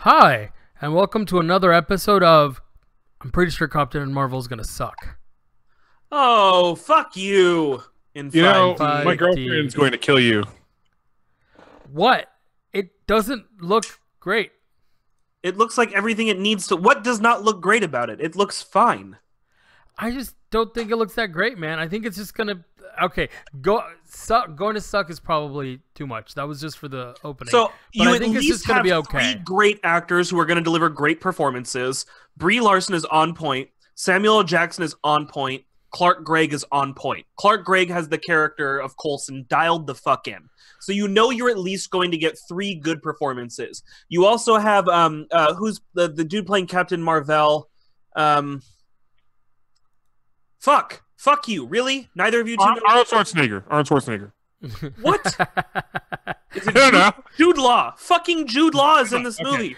Hi, and welcome to another episode of I'm pretty sure Captain Marvel's gonna suck. Oh, fuck you. In You know, 5D. my girlfriend's going to kill you. What? It doesn't look great. It looks like everything it needs to. What does not look great about it? It looks fine. I just don't think it looks that great, man. I think it's just gonna. Okay, going to suck is probably too much. That was just for the opening. So but you I at think it's least just gonna have be okay. three great actors who are going to deliver great performances. Brie Larson is on point. Samuel L. Jackson is on point. Clark Gregg is on point. Clark Gregg has the character of Coulson dialed the fuck in. So you know you're at least going to get three good performances. You also have who's the dude playing Captain Marvel? Fuck you. Really? Neither of you two know? Arnold Schwarzenegger. Arnold Schwarzenegger. What? Is it I don't know. Jude Law. Fucking Jude Law is in this movie.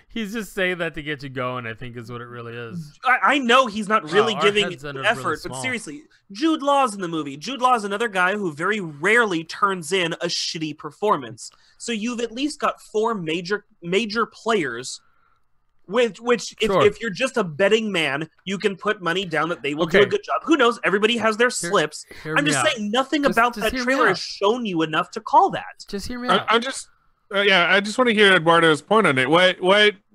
He's just saying that to get you going, I think is what it really is. I know he's not really Wow, our giving heads ended effort, really but small. seriously, Jude Law's in the movie. Jude Law's another guy who very rarely turns in a shitty performance. So you've at least got four major players, which Sure. if you're just a betting man, you can put money down that they will do Okay. a good job. Who knows? Everybody has their slips. Hear I'm me just out. saying nothing Just about that hear me trailer out. has shown you enough to call that. Just hear me out. I'm just, I just want to hear Eduardo's point on it. What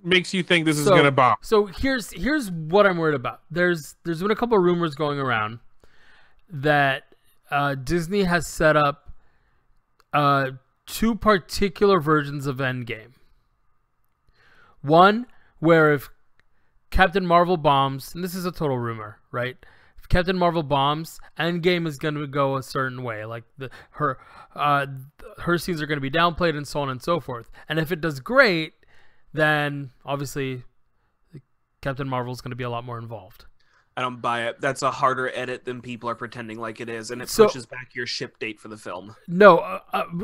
makes you think this is going to bomb? So here's what I'm worried about. There's been a couple of rumors going around that Disney has set up two particular versions of Endgame. One where if Captain Marvel bombs, and this is a total rumor, right? If Captain Marvel bombs, Endgame is going to go a certain way, like her scenes are going to be downplayed and so on and so forth. And if it does great, then obviously Captain Marvel is going to be a lot more involved. I don't buy it. That's a harder edit than people are pretending like it is, and it So- pushes back your ship date for the film. No,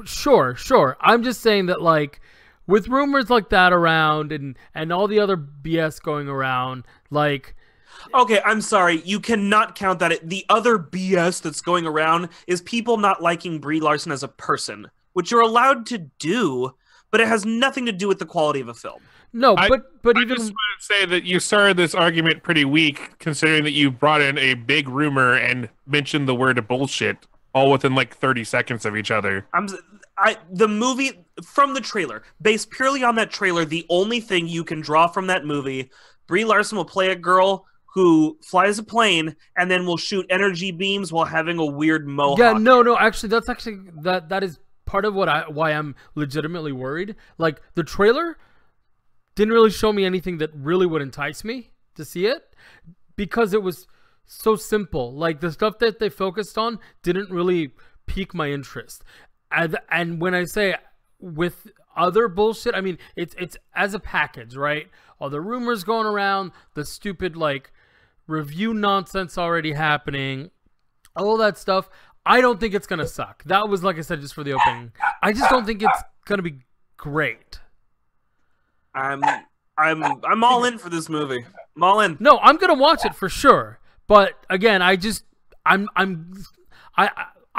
sure. I'm just saying that, like, with rumors like that around and all the other BS going around, like, Okay, I'm sorry. You cannot count that. The other BS that's going around is people not liking Brie Larson as a person, which you're allowed to do, but it has nothing to do with the quality of a film. no, I but I even just want to say that you started this argument pretty weak, considering that you brought in a big rumor and mentioned the word bullshit all within like 30 seconds of each other. The movie from the trailer, based purely on that trailer, the only thing you can draw from that movie, Brie Larson will play a girl who flies a plane and then will shoot energy beams while having a weird mohawk. yeah, no, actually, that is part of why I'm legitimately worried. Like, the trailer didn't really show me anything that really would entice me to see it because it was so simple. Like, the stuff that they focused on didn't really pique my interest. And when I say with other bullshit, I mean it's as a package, right? All the rumors going around, the stupid like review nonsense already happening, all that stuff. I don't think it's gonna suck. That was, like I said, just for the opening. I just don't think it's gonna be great. I'm all in for this movie. I'm all in. No, I'm gonna watch it for sure. But again, I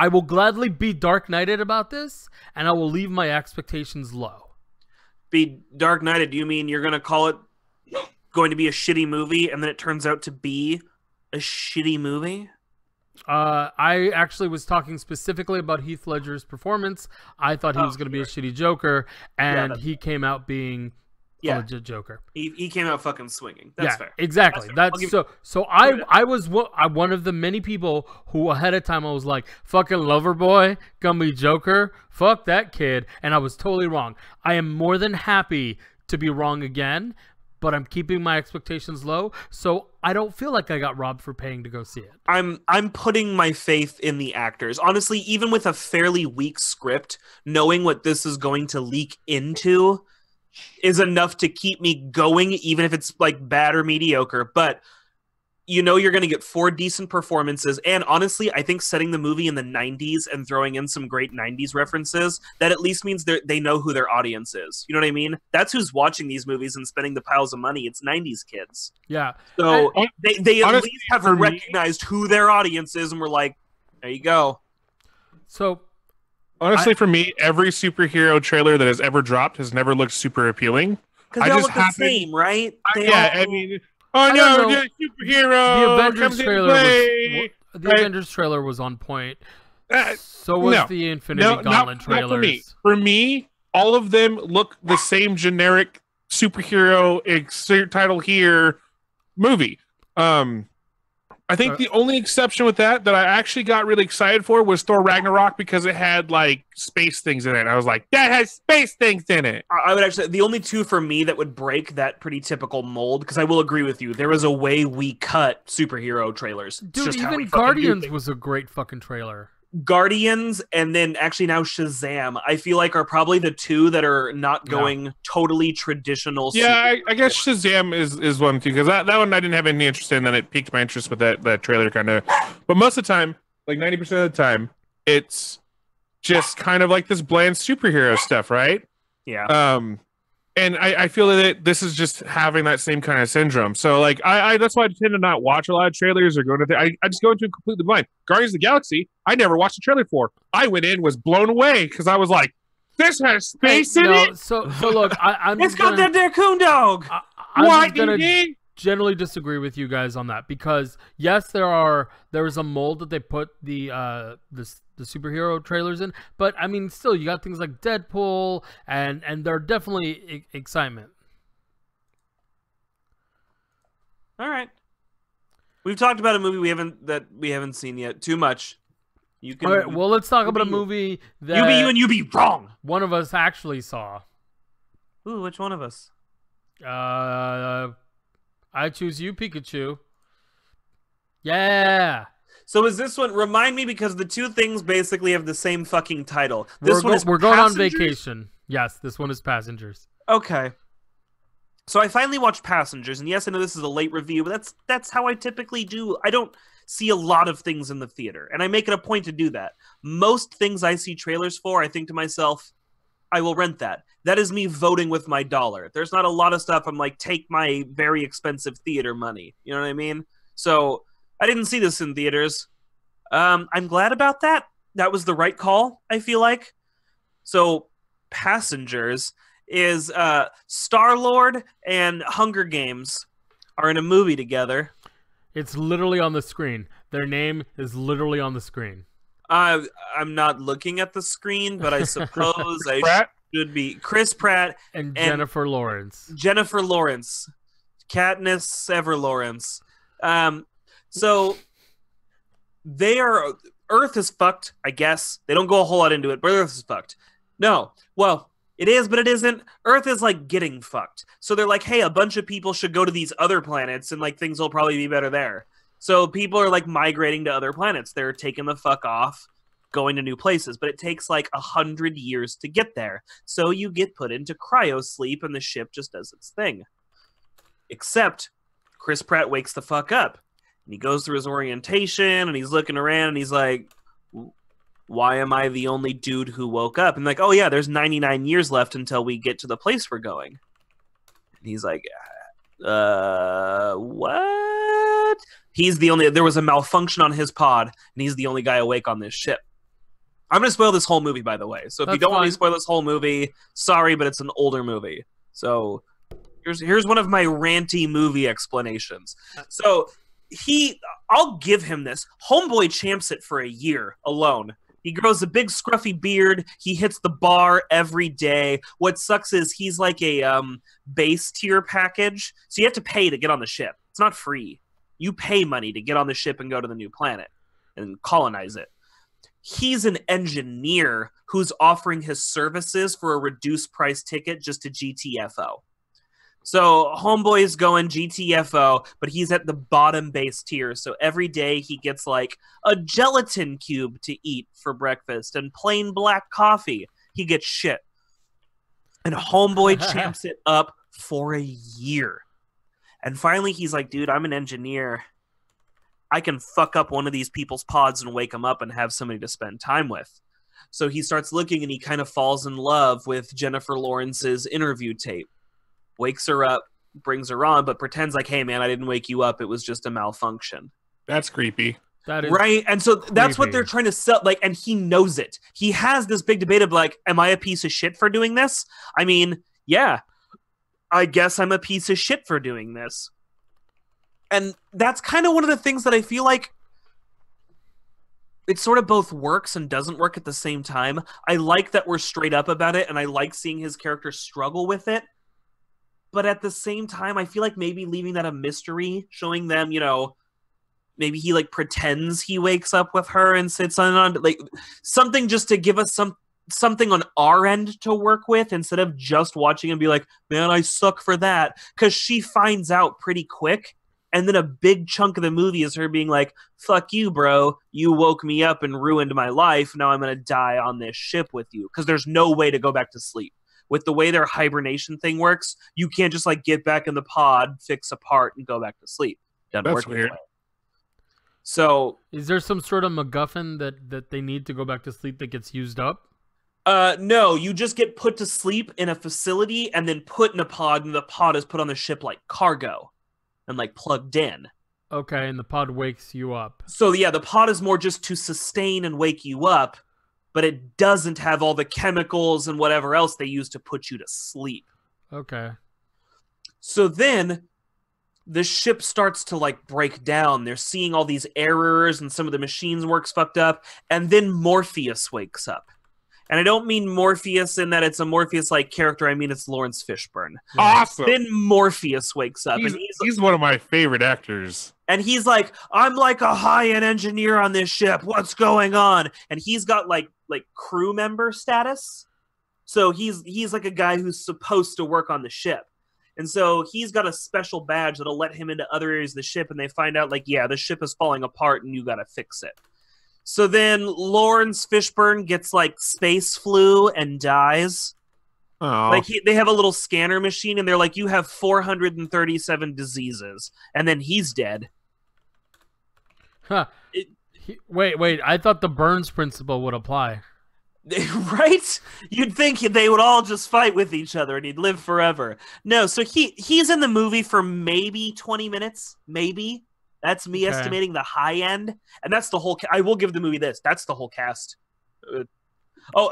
will gladly be Dark Knighted about this, and I will leave my expectations low. Be Dark Knighted, do you mean you're going to call it going to be a shitty movie and then it turns out to be a shitty movie? I actually was talking specifically about Heath Ledger's performance. I thought he was going to be a shitty Joker, and he came out being a legit Joker. He came out fucking swinging. That's fair. Exactly. That's fair. So I was one of the many people who ahead of time I was like, fucking Loverboy gonna be Joker. Fuck that kid, and I was totally wrong. I am more than happy to be wrong again, but I'm keeping my expectations low, so I don't feel like I got robbed for paying to go see it. I'm putting my faith in the actors. Honestly, even with a fairly weak script, knowing what this is going to leak into is enough to keep me going, even if it's like bad or mediocre. But you know you're going to get four decent performances, and honestly, I think setting the movie in the 90s and throwing in some great 90s references, that at least means they know who their audience is. You know what I mean? That's who's watching these movies and spending the piles of money. It's 90s kids. Yeah. So they at honestly, least have for me- recognized who their audience is, and we're like, there you go. So Honestly, for me, every superhero trailer that has ever dropped has never looked super appealing. Because they all look the same, right? I mean, oh no, the superhero. The Avengers trailer play. the Avengers trailer was on point. So was the Infinity Gauntlet trailers. Not for me, all of them look the same generic superhero title here movie. I think the only exception with that I actually got really excited for was Thor Ragnarok because it had like space things in it. I was like, that has space things in it. I would actually, the only two for me that would break that pretty typical mold, because I will agree with you, there was a way we cut superhero trailers. Dude, even Guardians was a great fucking trailer. Guardians and then actually now Shazam, I feel like are probably the two that are not going totally traditional. Yeah, I guess Shazam is one too, because that one I didn't have any interest in, and it piqued my interest with that trailer kind of. But most of the time, like 90% of the time, it's just kind of like this bland superhero stuff, right? Yeah. And I feel that this is just having that same kind of syndrome. So like I that's why I tend to not watch a lot of trailers or go to I just go into it completely blind. Guardians of the Galaxy, I never watched a trailer for. I went in, was blown away because I was like, this has space in it. So look, I'm it's got that there coon dog. I'm gonna generally disagree with you guys on that because yes, there is a mold that they put the superhero trailers in, but I mean, still, you got things like Deadpool, and they're definitely excitement. All right, we've talked about a movie we haven't seen yet. Too much. You can. All right, well, let's talk about a movie that you be you and you be wrong. One of us actually saw. Ooh, which one of us? I choose you, Pikachu. Yeah. So is this one? Remind me, because the two things basically have the same fucking title. We're going on vacation. Yes, this one is Passengers. Okay. So I finally watched Passengers, and yes, I know this is a late review, but that's how I typically do. I don't see a lot of things in the theater, and I make it a point to do that. Most things I see trailers for, I think to myself, I will rent that. That is me voting with my dollar. There's not a lot of stuff I'm like, take my very expensive theater money. You know what I mean? So I didn't see this in theaters. I'm glad about that. That was the right call, I feel like. So Passengers is Star-Lord and Hunger Games are in a movie together. It's literally on the screen. Their name is literally on the screen. I'm not looking at the screen, but I suppose I should be. Chris Pratt and Jennifer Lawrence. Jennifer Lawrence. Katniss Ever-Lawrence. So Earth is fucked, I guess. They don't go a whole lot into it, but Earth is fucked. No. Well, it is, but it isn't. Earth is like getting fucked. So they're like, hey, a bunch of people should go to these other planets and like things will probably be better there. So people are like migrating to other planets. They're taking the fuck off, going to new places, but it takes like 100 years to get there. So you get put into cryo sleep and the ship just does its thing. Except Chris Pratt wakes the fuck up and he goes through his orientation and he's looking around and he's like, why am I the only dude who woke up? And like, oh yeah, there's 99 years left until we get to the place we're going. And he's like, what? There was a malfunction on his pod and he's the only guy awake on this ship. I'm going to spoil this whole movie, by the way. So if you don't want me to spoil this whole movie, sorry, but it's an older movie. So here's one of my ranty movie explanations. So I'll give him this. Homeboy champs it for a year alone. He grows a big scruffy beard. He hits the bar every day. What sucks is he's like a base tier package. So you have to pay to get on the ship. It's not free. You pay money to get on the ship and go to the new planet and colonize it. He's an engineer who's offering his services for a reduced price ticket just to GTFO. So homeboy's going GTFO, but he's at the bottom base tier. So every day he gets like a gelatin cube to eat for breakfast and plain black coffee. He gets shit. And homeboy champs it up for a year. And finally he's like, dude, I'm an engineer. I can fuck up one of these people's pods and wake them up and have somebody to spend time with. So he starts looking and he kind of falls in love with Jennifer Lawrence's interview tape. Wakes her up, brings her on, but pretends like, hey, man, I didn't wake you up. It was just a malfunction. That's creepy. That is right? And so that's what they're trying to sell. Like, and he knows it. He has this big debate of like, am I a piece of shit for doing this? I mean, yeah. I guess I'm a piece of shit for doing this. And that's kind of one of the things that I feel like it sort of both works and doesn't work at the same time. I like that we're straight up about it, and I like seeing his character struggle with it. But at the same time, I feel like maybe leaving that a mystery, showing them, you know, maybe he like pretends he wakes up with her and sits on like something just to give us something on our end to work with instead of just watching and be like, man, I suck for that. Because she finds out pretty quick. And then a big chunk of the movie is her being like, fuck you, bro. You woke me up and ruined my life. Now I'm going to die on this ship with you. Because there's no way to go back to sleep. With the way their hibernation thing works, you can't just like get back in the pod, fix a part, and go back to sleep. Doesn't work weird. So, is there some sort of MacGuffin that they need to go back to sleep that gets used up? no, you just get put to sleep in a facility and then put in a pod, and the pod is put on the ship like cargo and like plugged in. Okay, and the pod wakes you up. So yeah, the pod is more just to sustain and wake you up, but it doesn't have all the chemicals and whatever else they use to put you to sleep. Okay. So then the ship starts to like break down. They're seeing all these errors and some of the machines work's fucked up. And then Morpheus wakes up. And I don't mean Morpheus in that it's a Morpheus-like character. I mean it's Lawrence Fishburne. Awesome. Then Morpheus wakes up. He's one of my favorite actors. And he's like, I'm like a high-end engineer on this ship. What's going on? And he's got like crew member status. So he's like a guy who's supposed to work on the ship. And so he's got a special badge that'll let him into other areas of the ship, and they find out, like, yeah, the ship is falling apart and you gotta fix it. So then Lawrence Fishburne gets, like, space flu and dies. Oh. Like, they have a little scanner machine, and they're like, you have 437 diseases. And then he's dead. Huh. Wait. I thought the Burns principle would apply. Right? You'd think they would all just fight with each other and he'd live forever. No, so he's in the movie for maybe 20 minutes. Maybe. That's me estimating the high end. And that's the whole... I will give the movie this. That's the whole cast.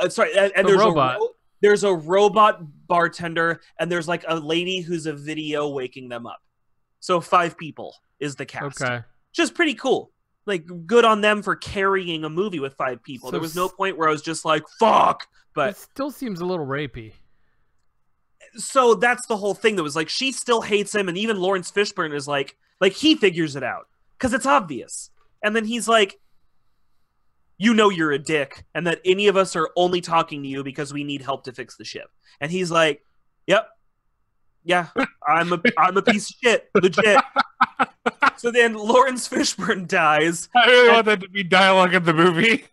Sorry. And there's robot. There's a robot bartender, and there's like a lady who's a video waking them up. So 5 people is the cast. Okay. Just pretty cool. Like, good on them for carrying a movie with 5 people. So there was no point where I was just like, fuck! But it still seems a little rapey. So that's the whole thing that was like, she still hates him, and even Lawrence Fishburne is like he figures it out. Because it's obvious. And then he's like, you know you're a dick, and that any of us are only talking to you because we need help to fix the ship. And he's like, yep. Yeah, I'm a piece of shit. Legit. So then Lawrence Fishburne dies. I really want that to be dialogue in the movie.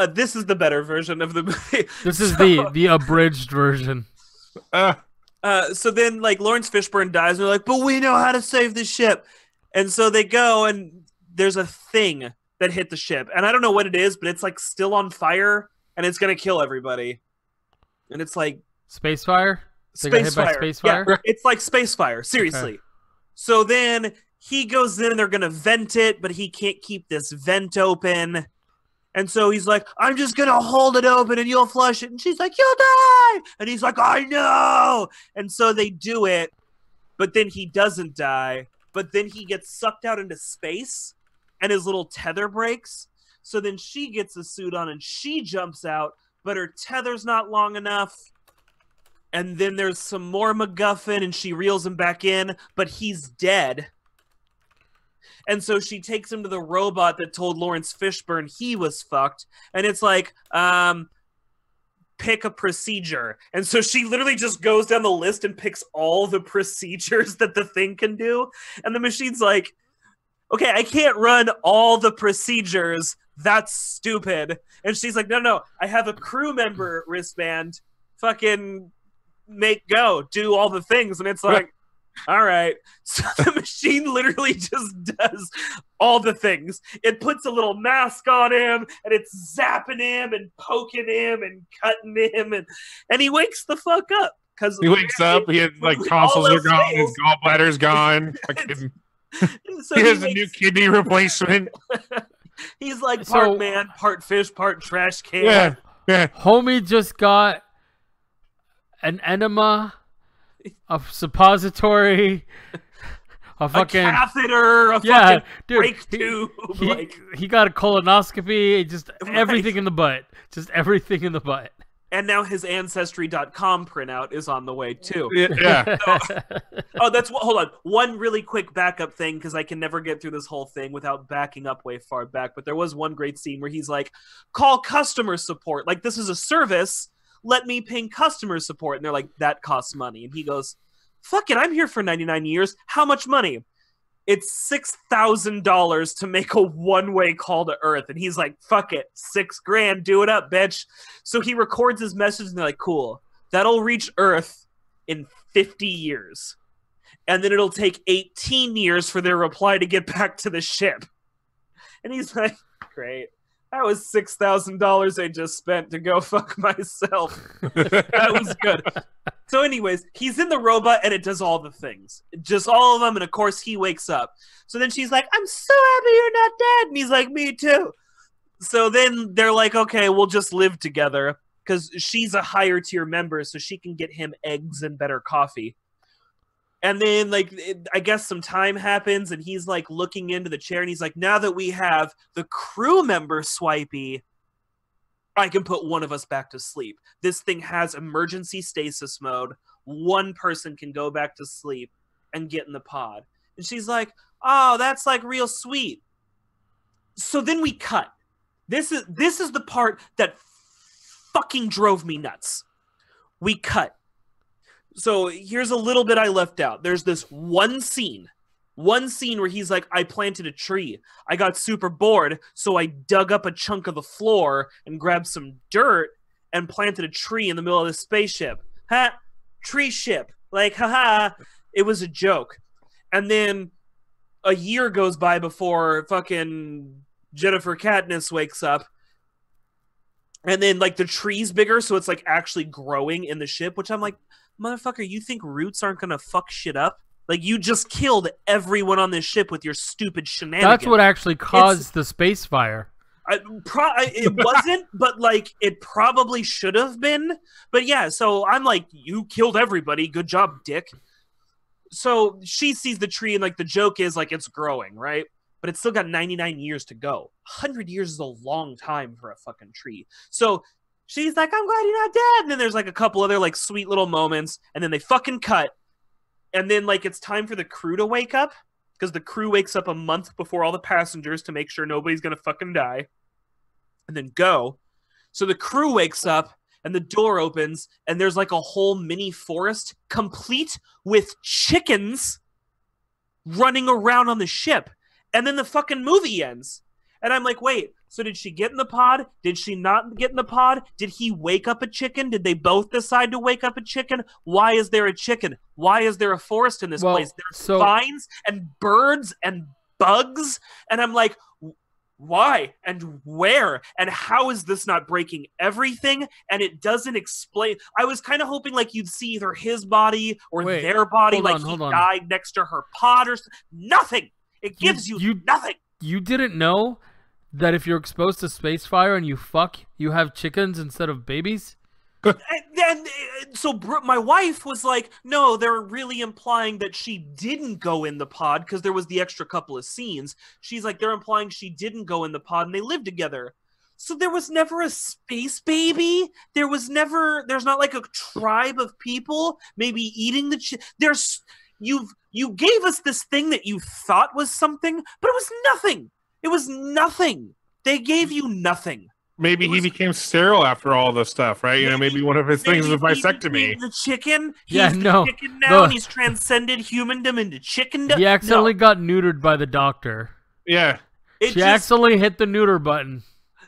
This is the better version of the movie. This is the abridged version. So then, like, Lawrence Fishburne dies, and they're like, but we know how to save the ship. And so they go, and there's a thing that hit the ship. And I don't know what it is, but it's, like, still on fire, and it's going to kill everybody. And it's like... Space fire? Space fire. Space fire? Yeah, it's like space fire, seriously. Okay. So then he goes in and they're going to vent it, but he can't keep this vent open. And so he's like, I'm just going to hold it open and you'll flush it. And she's like, you'll die. And he's like, I know. And so they do it, but then he doesn't die. But then he gets sucked out into space and his little tether breaks. So then she gets a suit on and she jumps out, but her tether's not long enough. And then there's some more MacGuffin, and she reels him back in, but he's dead. And so she takes him to the robot that told Lawrence Fishburne he was fucked. And it's like, pick a procedure. And so she literally just goes down the list and picks all the procedures that the thing can do. And the machine's like, okay, I can't run all the procedures. That's stupid. And she's like, no, I have a crew member wristband. Fucking... do all the things. And it's like, all right. So the machine literally just does all the things. It puts a little mask on him, and it's zapping him and poking him and cutting him, and he wakes the fuck up. Because he wakes up, he has like tonsils are gone, his gallbladder's gone. So he has a new kidney replacement. He's like part man, part fish, part trash can. Yeah. Homie just got an enema a suppository, a fucking catheter, a yeah, fucking dude. brake tube. He got a colonoscopy, just Right. everything in the butt, just everything in the butt. And now his Ancestry.com printout is on the way too. Yeah. Oh, hold on. One really quick backup thing, because I can never get through this whole thing without backing up way far back. But there was one great scene where he's like, call customer support. Like, this is a service. Let me ping customer support. And they're like, that costs money. And he goes, fuck it. I'm here for 99 years. How much money? It's $6,000 to make a one-way call to Earth. And he's like, fuck it. $6,000. Do it up, bitch. So he records his message and they're like, cool. That'll reach Earth in 50 years. And then it'll take 18 years for their reply to get back to the ship. And he's like, great. That was $6,000 I just spent to go fuck myself. That was good. So anyways, he's in the robot and it does all the things. Just all of them, and of course he wakes up. So then she's like, I'm so happy you're not dead. And he's like, me too. So then they're like, okay, we'll just live together. Because she's a higher tier member, so she can get him eggs and better coffee. And then, like, I guess some time happens, and he's, like, looking into the chair, and he's like, now that we have the crew member swipey, I can put one of us back to sleep. This thing has emergency stasis mode. One person can go back to sleep and get in the pod. And she's like, oh, that's, like, real sweet. So then we cut. This is the part that fucking drove me nuts. We cut. So here's a little bit I left out. There's this one scene where he's like, I planted a tree. I got super bored, so I dug up a chunk of the floor and grabbed some dirt and planted a tree in the middle of the spaceship. Ha! Tree ship. Like, haha. It was a joke. And then a year goes by before fucking Jennifer Katniss wakes up. And then, like, the tree's bigger, so it's, like, actually growing in the ship, which I'm like, motherfucker, you think roots aren't gonna fuck shit up? Like, you just killed everyone on this ship with your stupid shenanigans. That's what actually caused the space fire. It wasn't, but, like, it probably should have been. But yeah, so I'm like, you killed everybody. Good job, dick. So she sees the tree, and, like, the joke is, like, it's growing, right? But it's still got 99 years to go. 100 years is a long time for a fucking tree. So she's like, I'm glad you're not dead. And then there's, like, a couple other, like, sweet little moments. And then they fucking cut. And then, like, it's time for the crew to wake up. Because the crew wakes up a month before all the passengers to make sure nobody's going to fucking die. And then go. So the crew wakes up. And the door opens. And there's, like, a whole mini forest. Complete with chickens running around on the ship. And then the fucking movie ends. And I'm like, wait, so did she get in the pod? Did she not get in the pod? Did he wake up a chicken? Did they both decide to wake up a chicken? Why is there a chicken? Why is there a forest in this place? There's vines and birds and bugs. And I'm like, why and where and how is this not breaking everything? And it doesn't explain. I was kind of hoping like you'd see either his body or their body, like he died next to her pod or nothing. It gives you nothing. You didn't know that if you're exposed to space fire and you fuck, you have chickens instead of babies? So my wife was like, no, they're really implying that she didn't go in the pod because there was the extra couple of scenes. She's like, they're implying she didn't go in the pod and they lived together. So there was never a space baby. There's not like a tribe of people maybe eating the you gave us this thing that you thought was something, but it was nothing. It was nothing. They gave you nothing. Maybe he became sterile after all this stuff, right? Maybe one of his things was vasectomy. The chicken. He's the chicken now, and he's transcended humandom into chickendom. He accidentally got neutered by the doctor. Yeah. She accidentally hit the neuter button.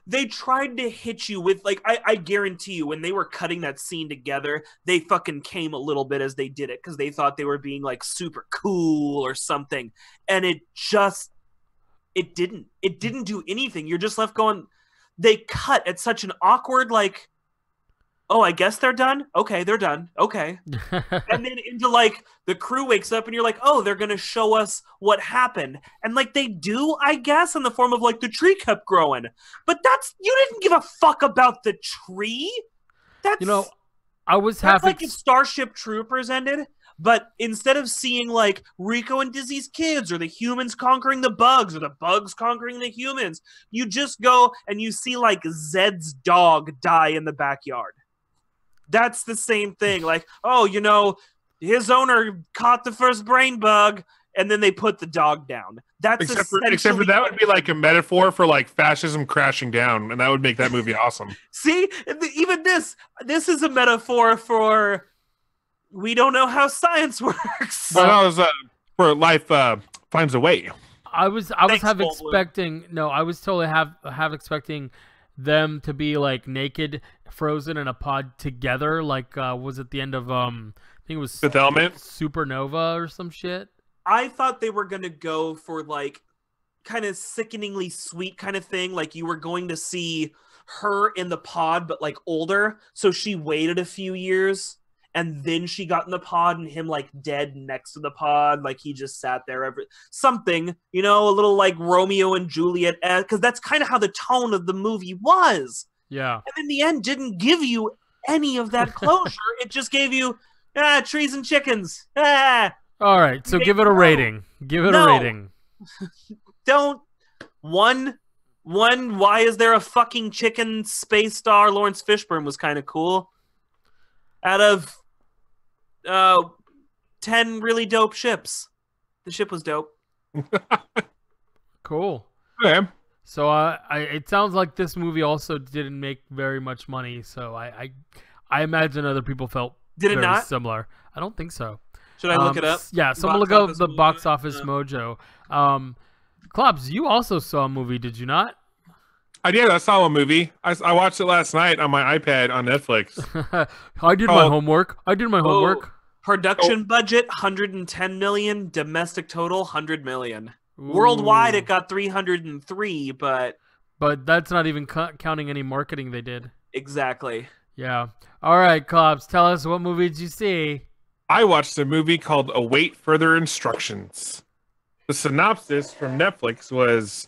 They tried to hit you with, like, I guarantee you, when they were cutting that scene together, they fucking came a little bit as they did it, because they thought they were being, like, super cool or something. And it didn't do anything. You're just left going, they cut at such an awkward, like, oh, I guess they're done? Okay, they're done. Okay. And then into, like, the crew wakes up and you're like, oh, they're going to show us what happened. And, like, they do, I guess, in the form of, like, the tree kept growing. But you didn't give a fuck about the tree? I was happy. That's like if Starship Troopers ended. But instead of seeing like Rico and Dizzy's kids, or the humans conquering the bugs, or the bugs conquering the humans, you just go and you see like Zed's dog die in the backyard. That's the same thing. Like, oh, you know, his owner caught the first brain bug, and then they put the dog down. That's except for that would be like a metaphor for like fascism crashing down, and that would make that movie awesome. See, even this is a metaphor for we don't know how science works. But that was for life finds a way. I was expecting them to be like naked, frozen in a pod together. Like was it the end of I think it was Fifth Element, Supernova or some shit. I thought they were gonna go for like kind of sickeningly sweet kind of thing. Like you were going to see her in the pod, but like older. So she waited a few years and then she got in the pod, and him like dead next to the pod. Like he just sat there something, you know, a little like Romeo and Juliet, because that's kind of how the tone of the movie was. Yeah. And in the end didn't give you any of that closure. It just gave you trees and chickens. All right, so give it a rating. Give it a rating. Don't. One. Why is there a fucking chicken space star? Lawrence Fishburne was kind of cool. Out of 10 really dope ships, the ship was dope. Cool. Okay. So it sounds like this movie also didn't make very much money. So I imagine other people felt very similar. I don't think so. Should I look it up? Yeah, someone look up the box office mojo. Klops, you also saw a movie, did you not? I did. I saw a movie. I watched it last night on my iPad on Netflix. I did my homework. Production budget 110 million. Domestic total 100 million. Ooh. Worldwide, it got 303, but that's not even counting any marketing they did. Exactly. Yeah. All right, Klops, tell us, what movie did you see? I watched a movie called Await Further Instructions. The synopsis from Netflix was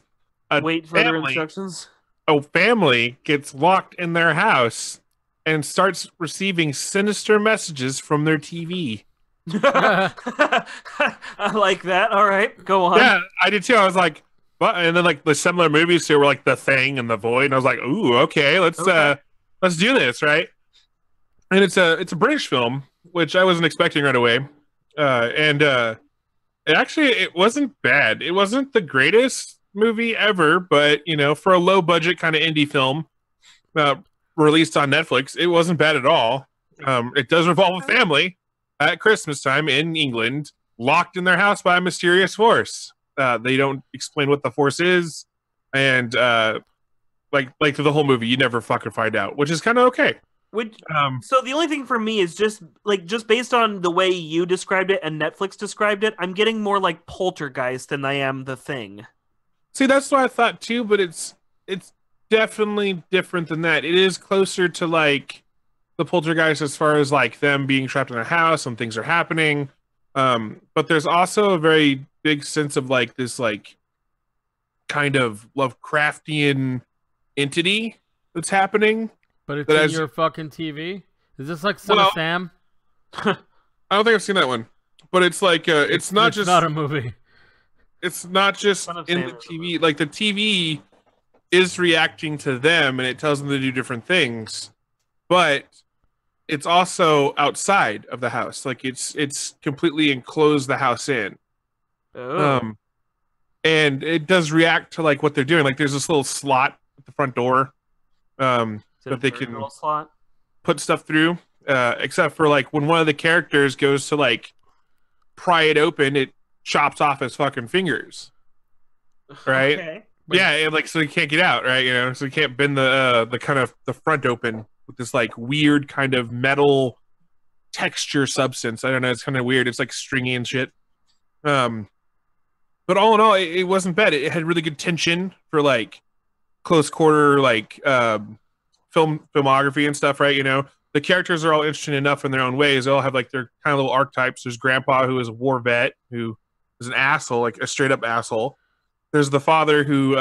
instructions. A family gets locked in their house and starts receiving sinister messages from their TV. I like that. All right, go on. Yeah, I did too. I was like, but and then like the similar movies too were like The Thing and The Void, and I was like, ooh, okay, let's do this, right? And it's a British film, which I wasn't expecting right away, and it wasn't bad. It wasn't the greatest movie ever, but you know, for a low budget kind of indie film released on Netflix, it wasn't bad at all. It does revolve a family at Christmas time in England, locked in their house by a mysterious force. They don't explain what the force is, and like through the whole movie, you never fucking find out, which is kind of okay. So the only thing for me is just based on the way you described it and Netflix described it, I'm getting more like Poltergeist than I am The Thing. See, that's what I thought too, but it's definitely different than that. It is closer to like the Poltergeist as far as like them being trapped in a house and things are happening. But there's also a very big sense of like this like kind of Lovecraftian entity that's happening. But it's in your fucking TV? Is this like Son of Sam? I don't think I've seen that one. But it's like it's not a movie. It's not just in the TV. Like the TV is reacting to them and it tells them to do different things. But it's also outside of the house. Like it's completely enclosed the house in. Oh. And it does react to like what they're doing. Like there's this little slot at the front door. That they can put stuff through, except for like when one of the characters goes to like pry it open, it chops off his fucking fingers. Right? Okay. Yeah, and like so he can't get out, right? You know, so he can't bend the kind of the front open with this like weird kind of metal texture substance. I don't know, it's kind of weird. It's like stringy and shit. But all in all, it wasn't bad. It had really good tension for like close quarter like filmography and stuff, right? You know, the characters are all interesting enough in their own ways. They all have like their kind of little archetypes. There's Grandpa, who is a war vet, who is an asshole, like a straight up asshole. There's the father, who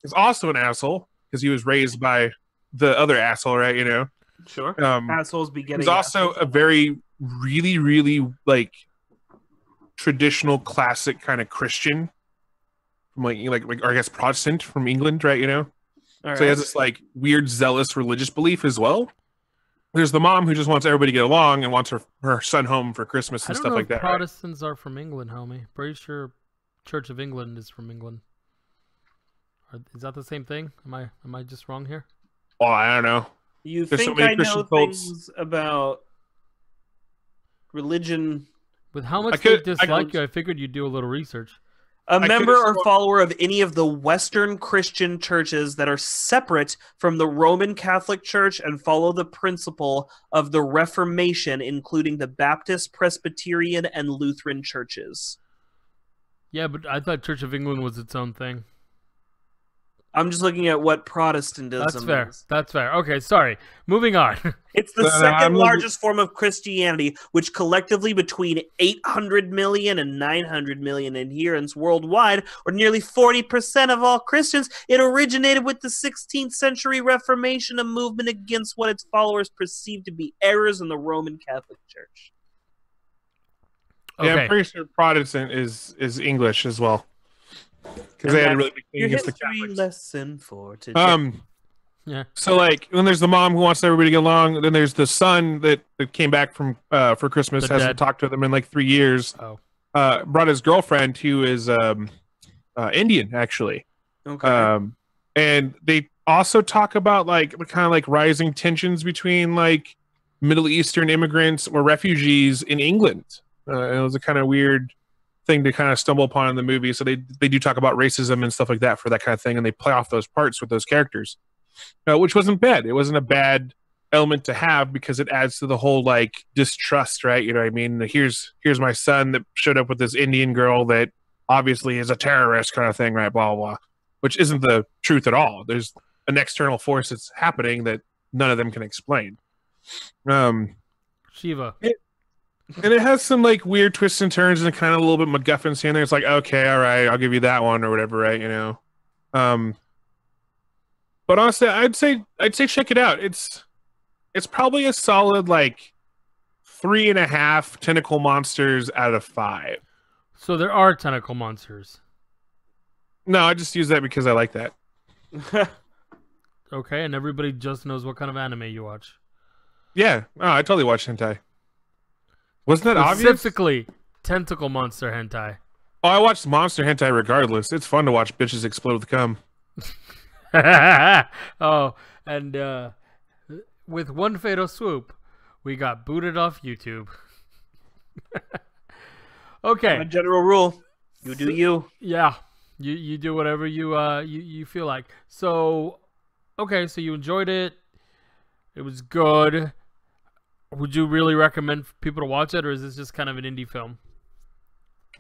is also an asshole because he was raised by the other asshole, right? You know, sure. Assholes be getting. He's also a very really, really like traditional, classic kind of Christian, from like or I guess Protestant from England, right? You know, All so he has right. this like weird, zealous religious belief as well. There's the mom who just wants everybody to get along and wants her son home for Christmas I and don't stuff know like if that. Right? Protestants are from England, homie. Pretty sure Church of England is from England. Is that the same thing? Am I just wrong here? Oh, I don't know. You There's so think many I Christian know cults. things about religion? With how I much could- they I dislike could- you, I figured you'd do a little research. A I member could've or sworn- follower of any of the Western Christian churches that are separate from the Roman Catholic Church and follow the principle of the Reformation, including the Baptist, Presbyterian, and Lutheran churches. Yeah, but I thought Church of England was its own thing. I'm just looking at what Protestantism That's fair. is. That's fair. Okay, sorry. Moving on. It's the No, second I'm looking- largest form of Christianity, which collectively between 800 million and 900 million adherents worldwide, or nearly 40% of all Christians, it originated with the 16th century Reformation, a movement against what its followers perceived to be errors in the Roman Catholic Church. Okay. Yeah, I'm pretty sure Protestant is English as well, because they had a really big thing Your against the history Catholics. lesson for today. Yeah. So like, then there's the mom who wants everybody to get along. Then there's the son that came back from for Christmas, The hasn't dad. talked to them in like 3 years. Oh. Brought his girlfriend who is Indian actually. Okay. And they also talk about like the kind of like rising tensions between like Middle Eastern immigrants or refugees in England. And it was a kind of weird thing to kind of stumble upon in the movie. So they do talk about racism and stuff like that for that kind of thing, and they play off those parts with those characters, which wasn't bad. It wasn't a bad element to have because it adds to the whole like distrust, right? You know what I mean? Here's my son that showed up with this Indian girl that obviously is a terrorist kind of thing, right? Blah blah blah. Which isn't the truth at all. There's an external force that's happening that none of them can explain. Shiva. And it has some like weird twists and turns and kind of a little bit MacGuffins here and there. It's like, okay, all right, I'll give you that one or whatever, right? You know. But honestly, I'd say check it out. It's probably a solid like 3.5 tentacle monsters out of 5. So there are tentacle monsters. No, I just use that because I like that. Okay, and everybody just knows what kind of anime you watch. Yeah, oh, I totally watch hentai. Wasn't that obvious? Specifically, tentacle monster hentai. Oh, I watched monster hentai regardless. It's fun to watch bitches explode with cum. Oh, and with one fatal swoop, we got booted off YouTube. Okay. A general rule: you do you. Yeah, you do whatever you feel like. So, okay, so you enjoyed it. It was good. Would you really recommend people to watch it, or is this just kind of an indie film?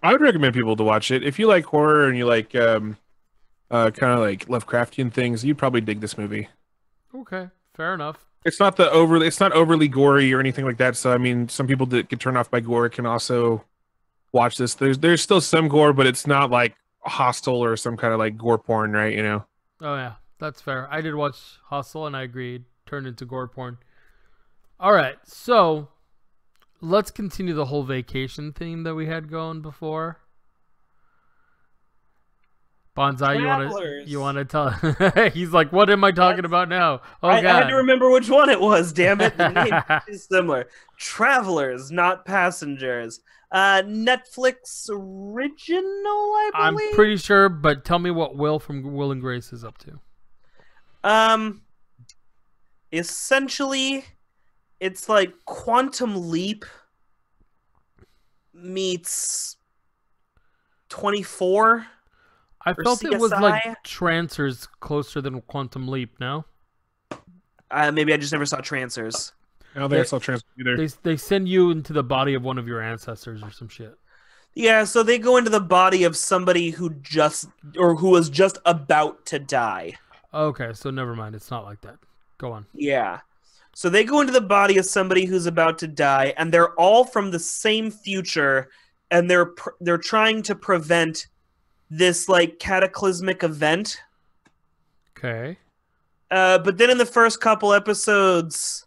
I would recommend people to watch it. If you like horror and you like kind of like Lovecraftian things, you'd probably dig this movie. Okay, fair enough. It's not overly gory or anything like that. So I mean, some people that get turned off by gore can also watch this. There's still some gore, but it's not like Hostel or some kind of like gore porn, right? You know. Oh yeah, that's fair. I did watch Hustle, and I agreed. Turned into gore porn. All right, so let's continue the whole vacation theme that we had going before. Bonsai, Travelers. you want to tell? He's like, what am I talking about now? Oh I God. had to remember which one it was. Damn it, the name is similar. Travelers, not passengers. Netflix original, I I'm believe. pretty sure, but tell me what Will from Will and Grace is up to. Essentially, it's like Quantum Leap meets 24. I or felt it was like CSI? Trancers closer than Quantum Leap. No, Maybe I just never saw Trancers. I don't think I saw Transfer either. they send you into the body of one of your ancestors or some shit. Yeah, so they go into the body of somebody who was just about to die. Okay, so never mind. It's not like that. Go on. Yeah. So they go into the body of somebody who's about to die, and they're all from the same future, and they're trying to prevent this like cataclysmic event. Okay. But then in the first couple episodes,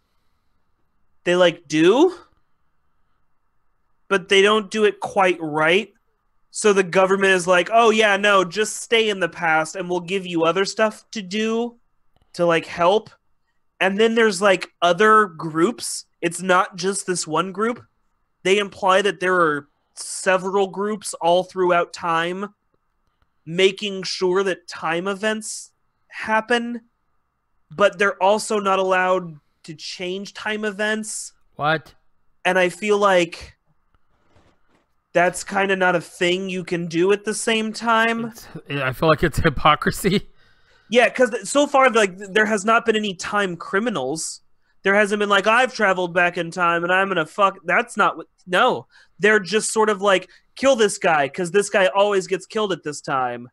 they like do. but they don't do it quite right. So the government is like, oh yeah, no, just stay in the past and we'll give you other stuff to do to like help. And then there's like other groups. It's not just this one group. They imply that there are several groups all throughout time making sure that time events happen, but they're also not allowed to change time events. What? And I feel like that's kind of not a thing you can do at the same time. I feel like it's hypocrisy. Yeah, because so far, like, there has not been any time criminals. There hasn't been like, I've traveled back in time and I'm gonna fuck. That's not what. No, they're just sort of like, kill this guy because this guy always gets killed at this time,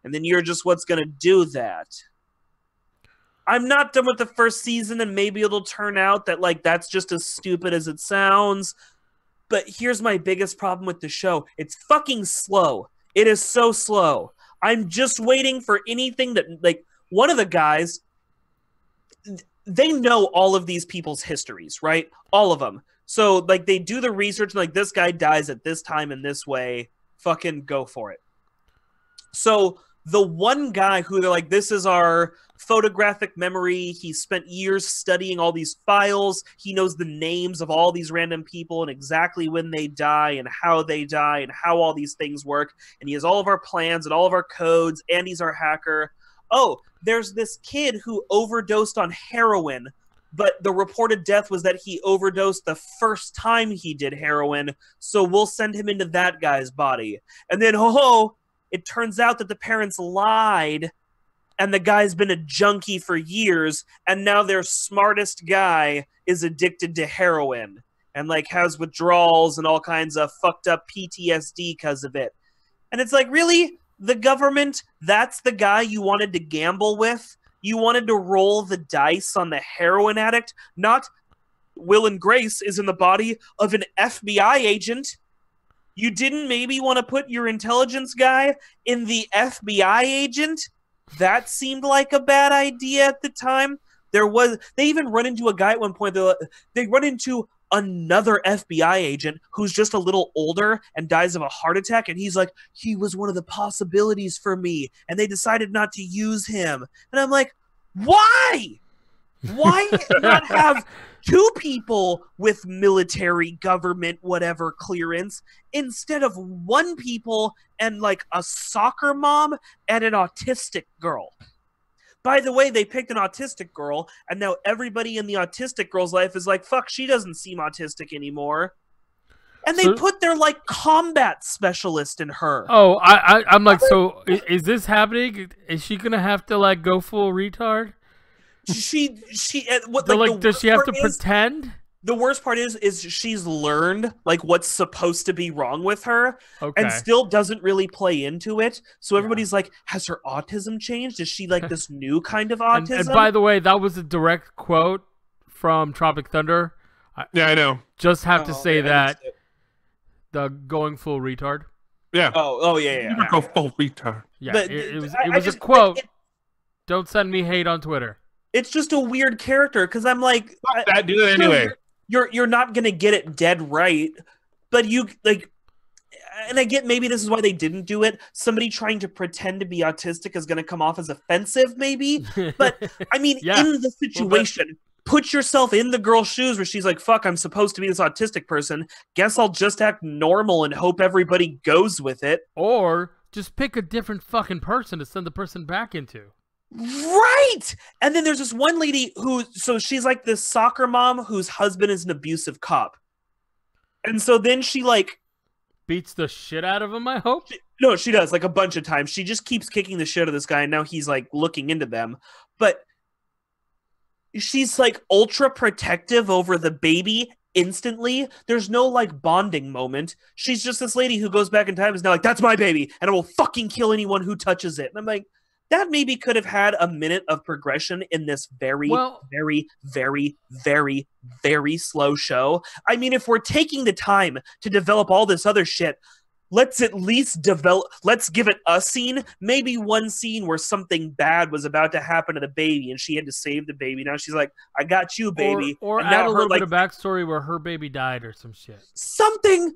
and then you're just what's gonna do that. I'm not done with the first season, and maybe it'll turn out that like that's just as stupid as it sounds. But here's my biggest problem with the show: it's fucking slow. It is so slow. I'm just waiting for anything that, like, one of the guys, they know all of these people's histories, right? All of them. So, like, they do the research, like, this guy dies at this time in this way. Fucking go for it. So, the one guy who they're like, this is our photographic memory. He spent years studying all these files. He knows the names of all these random people and exactly when they die and how they die and how all these things work. And he has all of our plans and all of our codes, and he's our hacker. Oh, there's this kid who overdosed on heroin, but the reported death was that he overdosed the first time he did heroin, so we'll send him into that guy's body. And then, it turns out that the parents lied, and the guy's been a junkie for years, and now their smartest guy is addicted to heroin and like has withdrawals and all kinds of fucked up PTSD because of it. And it's like, really? The government, that's the guy you wanted to gamble with? You wanted to roll the dice on the heroin addict? Not Will and Grace is in the body of an FBI agent. You didn't maybe want to put your intelligence guy in the FBI agent? That seemed like a bad idea at the time. They even run into a guy at one point. They run into another FBI agent who's just a little older and dies of a heart attack, and he's like, he was one of the possibilities for me, and they decided not to use him. And I'm like, why? Why not have two people with military, government, whatever clearance instead of one people and like a soccer mom and an autistic girl? By the way, they picked an autistic girl, and now everybody in the autistic girl's life is like, fuck, she doesn't seem autistic anymore. And they put their like combat specialist in her. Oh, I'm like, so is this happening? Is she gonna have to like go full retard? What, like does she have to pretend? The worst part is she's learned like what's supposed to be wrong with her, and still doesn't really play into it. So everybody's like, has her autism changed? Is she like this new kind of autism? And by the way, that was a direct quote from Tropic Thunder. Yeah, I know. Just have to say that the going full retard. Yeah. Oh yeah. Go full retard. Yeah, but it was a quote. Don't send me hate on Twitter. It's just a weird character because I'm like, do that anyway. You're not gonna get it dead right, but you like, and I get maybe this is why they didn't do it. Somebody trying to pretend to be autistic is gonna come off as offensive, maybe. But I mean, in the situation, put yourself in the girl's shoes where she's like, "Fuck, I'm supposed to be this autistic person. Guess I'll just act normal and hope everybody goes with it." Or just pick a different fucking person to send the person back into. Right! And then there's this one lady so she's like this soccer mom whose husband is an abusive cop. And so then she like beats the shit out of him, I hope? No, she does, like a bunch of times. She just keeps kicking the shit out of this guy, and now he's like looking into them. But she's like ultra protective over the baby instantly. There's no like bonding moment. She's just this lady who goes back in time and is now like, that's my baby, and I will fucking kill anyone who touches it. And I'm like, that maybe could have had a minute of progression in this very, very, very, very, very slow show. I mean, if we're taking the time to develop all this other shit, let's at least develop, let's give it a scene, maybe one scene where something bad was about to happen to the baby and she had to save the baby. Now she's like, I got you, baby. Or and add now a little like, bit of backstory where her baby died or some shit. Something.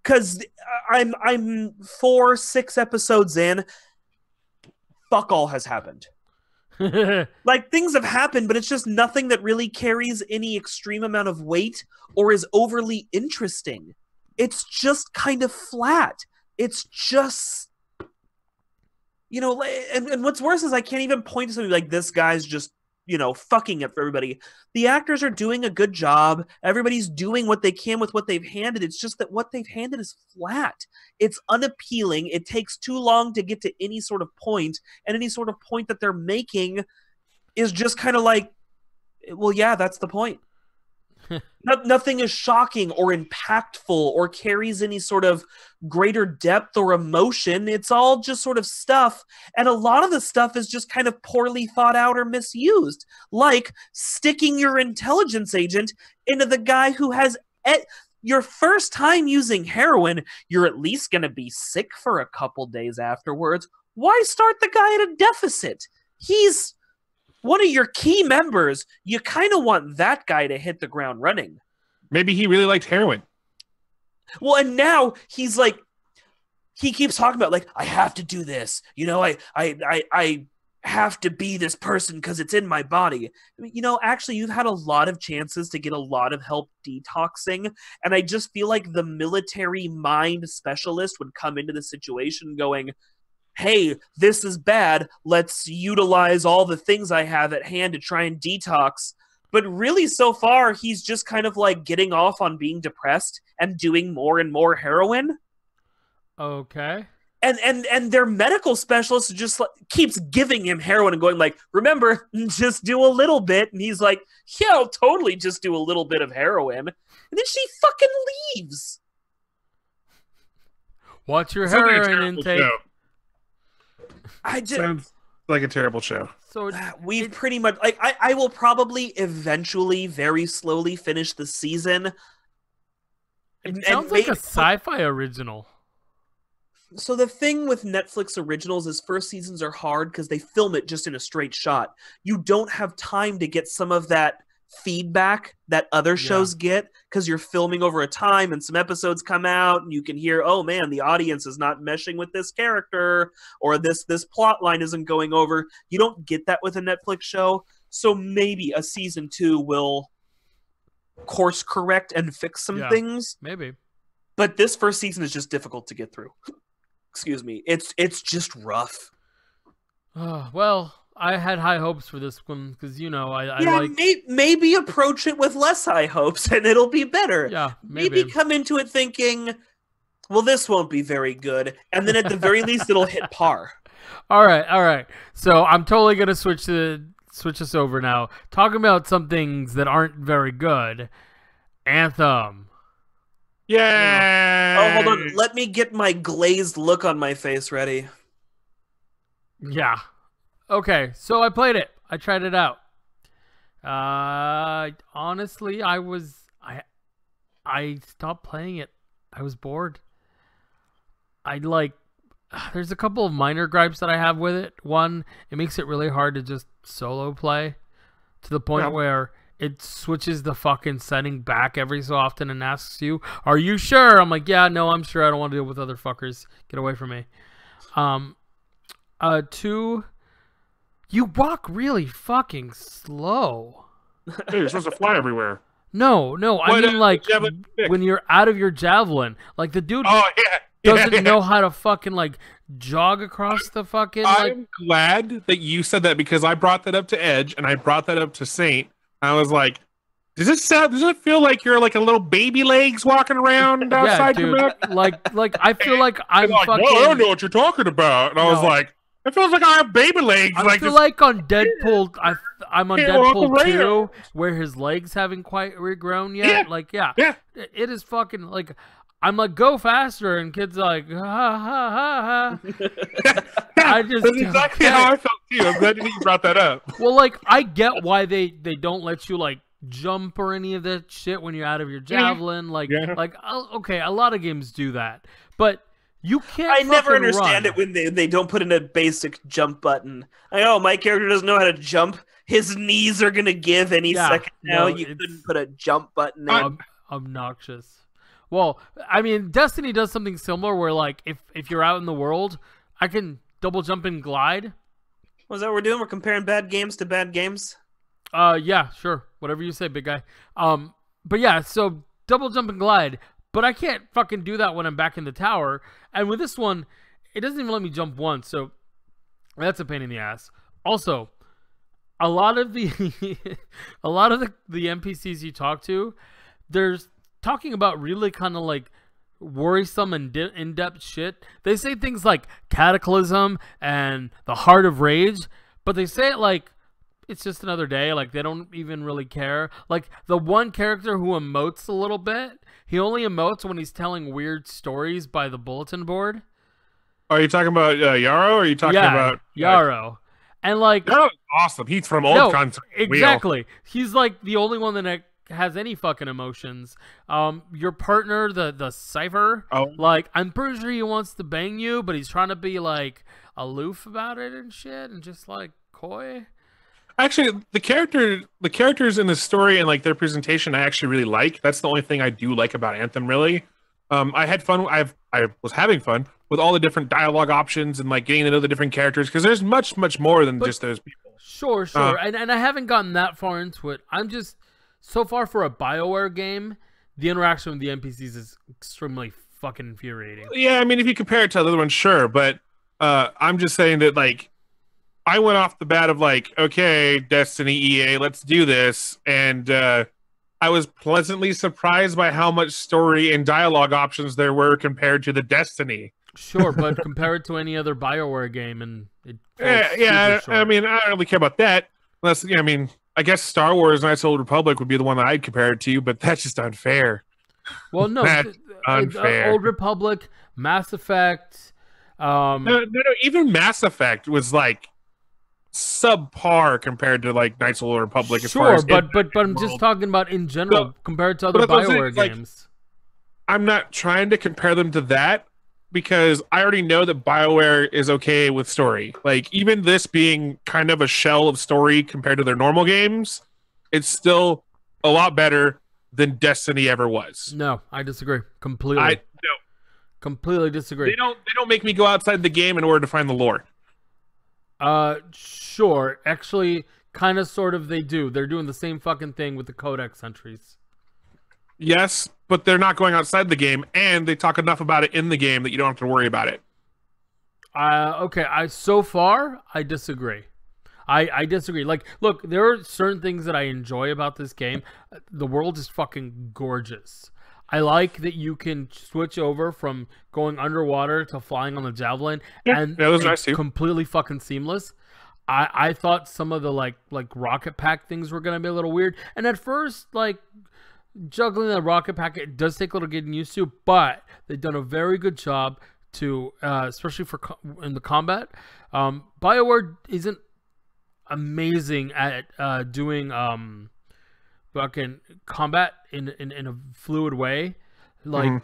Because I'm 4-6 episodes in. Fuck all has happened. Like, things have happened, but it's just nothing that really carries any extreme amount of weight or is overly interesting. It's just kind of flat. It's just, you know, and what's worse is I can't even point to something like, this guy's just, you know, fucking it for everybody. The actors are doing a good job. Everybody's doing what they can with what they've handed. It's just that what they've handed is flat. It's unappealing. It takes too long to get to any sort of point, and any sort of point that they're making is just kind of like, well, yeah, that's the point. Nothing is shocking or impactful or carries any sort of greater depth or emotion. It's all just sort of stuff. And a lot of the stuff is just kind of poorly thought out or misused. Like sticking your intelligence agent into the guy who has your first time using heroin, you're at least going to be sick for a couple days afterwards. Why start the guy at a deficit? He's one of your key members. You kind of want that guy to hit the ground running. Maybe he really liked heroin. Well, and now he's like, he keeps talking about like, I have to do this. You know, I have to be this person because it's in my body. I mean, you know, actually, you've had a lot of chances to get a lot of help detoxing. And I just feel like the military mind specialist would come into the situation going, hey, this is bad. Let's utilize all the things I have at hand to try and detox. But really, so far, he's just kind of like getting off on being depressed and doing more and more heroin. Okay. And their medical specialist just keeps giving him heroin and going like, remember, just do a little bit. And he's like, yeah, I'll totally just do a little bit of heroin. And then she fucking leaves. What's your heroin intake? Show. I just Sounds like a terrible show. So we've pretty much like I will probably eventually very slowly finish the season. It sounds like a sci-fi original. So the thing with Netflix originals is first seasons are hard because they film it just in a straight shot. You don't have time to get some of that feedback that other shows get because you're filming over a time and some episodes come out and you can hear, oh man, the audience is not meshing with this character, or this plot line isn't going over. You don't get that with a Netflix show. So maybe a season 2 will course correct and fix some things. Maybe. But this first season is just difficult to get through. Excuse me. It's just rough. Well, I had high hopes for this one because, you know, I like... maybe approach it with less high hopes and it'll be better. Yeah, maybe come into it thinking, well, this won't be very good. And then at the very least, it'll hit par. All right. So I'm totally going to switch this over now. Talking about some things that aren't very good. Anthem. Yay! Oh, hold on. Let me get my glazed look on my face ready. Yeah. Okay, so I played it. I tried it out. Honestly, I stopped playing it. I was bored. There's a couple of minor gripes that I have with it. One, it makes it really hard to just solo play to the point where it switches the fucking setting back every so often and asks you, are you sure? I'm like, yeah, no, I'm sure. I don't want to deal with other fuckers. Get away from me. Two, you walk really fucking slow. Hey, you're supposed to fly everywhere. No, I mean like when you're out of your javelin. Like the dude doesn't know how to fucking like jog across the fucking I'm glad that you said that because I brought that up to Edge and I brought that up to Saint. I was like, does it feel like you're like a little baby legs walking around outside your neck? Like I feel like I'm like, fucking... well, I don't know what you're talking about. And I was like, it feels like I have baby legs. I feel like on Deadpool, I'm on Deadpool 2, where his legs haven't quite regrown yet. It is fucking like, I'm like, go faster, and kids are like, ha ha ha ha. That's exactly how I felt too. I'm glad you brought that up. Well, like, I get why they don't let you like jump or any of that shit when you're out of your javelin. Yeah. Okay, a lot of games do that, but you can't. I never fucking understand run. it when they don't put in a basic jump button. Like, oh, my character doesn't know how to jump. His knees are gonna give any Yeah, second now. no, You it's- couldn't put a jump button in. Obnoxious. Well, I mean, Destiny does something similar where, like, if you're out in the world, I can double jump and glide. Was that what we're doing? We're comparing bad games to bad games? Yeah, sure. Whatever you say, big guy. But yeah, so double jump and glide. But I can't fucking do that when I'm back in the tower. And with this one, it doesn't even let me jump once, so that's a pain in the ass. Also, a lot of the the NPCs you talk to, there's talking about really kind of like worrisome and in-depth shit. They say things like Cataclysm and the Heart of Rage, but they say it like it's just another day. Like, they don't even really care. Like, the one character who emotes a little bit, he only emotes when he's telling weird stories by the bulletin board. Are you talking about Yarrow, or are you talking about Yarrow? And like, Yarrow's awesome. He's from old concept. Exactly. He's like the only one that has any fucking emotions. Your partner, the Cypher, like, I'm pretty sure he wants to bang you, but he's trying to be like aloof about it and shit, and just like coy. Actually, the characters in the story and like their presentation, I actually really like. That's the only thing I do like about Anthem, really. I had fun. I was having fun with all the different dialogue options and like getting to know the different characters, because there's much more than just those people. Sure. And I haven't gotten that far into it. I'm just so far for a Bioware game, the interaction with the NPCs is extremely fucking infuriating. Yeah, I mean, if you compare it to the other ones, sure, but I'm just saying that like I went off the bat of like, okay, Destiny, EA, let's do this, and I was pleasantly surprised by how much story and dialogue options there were compared to the Destiny. Sure, but compare it to any other Bioware game, and it yeah. I mean, I don't really care about that. Unless, I mean, I guess Star Wars: Knights of the Old Republic would be the one that I'd compare it to, but that's just unfair. Well, no, That's unfair. Old Republic, Mass Effect. No, even Mass Effect was like subpar compared to like Knights of the Old Republic. As far as but I'm just talking about in general compared to other Bioware games. I'm not trying to compare them to that, because I already know that BioWare is okay with story. Like, even this being kind of a shell of story compared to their normal games, it's still a lot better than Destiny ever was. No, I disagree completely. Completely disagree. They don't make me go outside the game in order to find the lore. Sure. Actually, kind of, sort of, they do. They're doing the same fucking thing with the codex entries. Yes, but they're not going outside the game, and they talk enough about it in the game that you don't have to worry about it. Okay. So far, I disagree. I disagree. Like, look, there are certain things that I enjoy about this game. The world is fucking gorgeous. I like that you can switch over from going underwater to flying on the javelin, and that was nice too. Completely fucking seamless. I thought some of the like rocket pack things were gonna be a little weird, and at first, like, juggling the rocket pack, it does take a little getting used to, but they've done a very good job to, especially in the combat. BioWare isn't amazing at doing fucking combat in a fluid way. Like,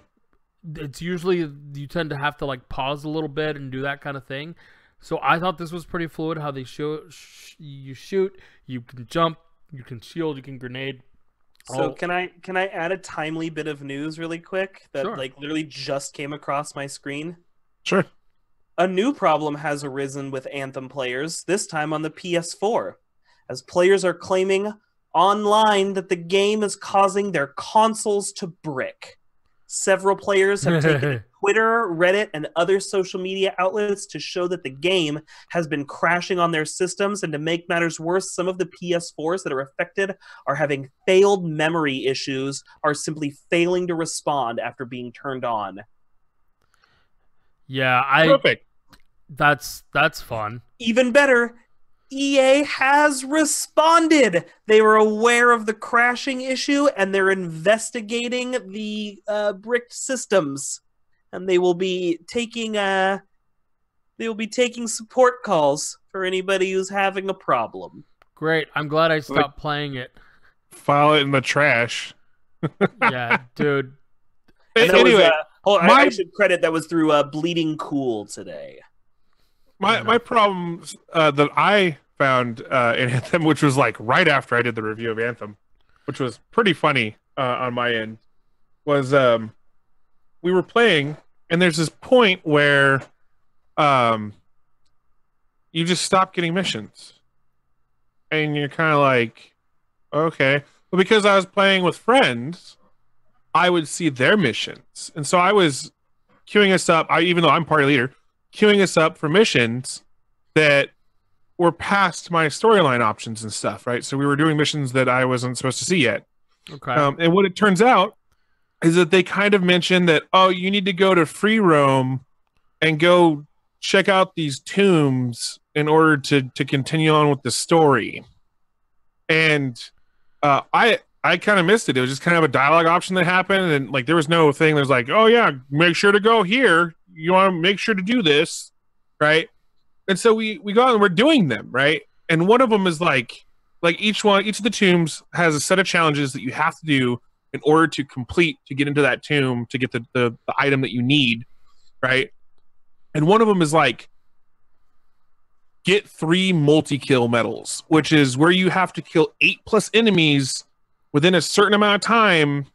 it's usually you tend to have to like pause a little bit and do that kind of thing. So I thought this was pretty fluid how they you shoot, you can jump, you can shield, you can grenade. So can I add a timely bit of news really quick that Sure. like literally just came across my screen? Sure. A new problem has arisen with Anthem players, this time on the PS4, as players are claiming online that the game is causing their consoles to brick. Several players have taken to Twitter, Reddit, and other social media outlets to show that the game has been crashing on their systems, and to make matters worse, some of the PS4s that are affected are having failed memory issues, are simply failing to respond after being turned on. Yeah, Perfect. That's fun. Even better, EA has responded. They were aware of the crashing issue, and they're investigating the bricked systems, and they will be taking support calls for anybody who's having a problem. Great. I'm glad I stopped playing it. file it in the trash. Yeah, dude. And that Anyway, was, hold on, I my should credit that was through Bleeding Cool today. my problems that I found in Anthem, which was like right after I did the review of Anthem, which was pretty funny on my end, was we were playing and there's this point where you just stop getting missions. And you're kind of like, okay. But because I was playing with friends, I would see their missions. And so I was queuing us up, even though I'm party leader, queuing us up for missions that were past my storyline options and stuff, right? So we were doing missions that I wasn't supposed to see yet. Okay. And what it turns out is that they kind of mentioned that, oh, you need to go to free roam and go check out these tombs in order to continue on with the story. And I kind of missed it. It was just kind of a dialogue option that happened, and like there was no thing that was like, oh yeah, make sure to go here. You want to make sure to do this, right? And so we go out and we're doing them, right? And one of them is like each of the tombs has a set of challenges that you have to do in order to get into that tomb to get the item that you need, right? And one of them is like get 3 multi-kill medals, which is where you have to kill 8+ enemies within a certain amount of time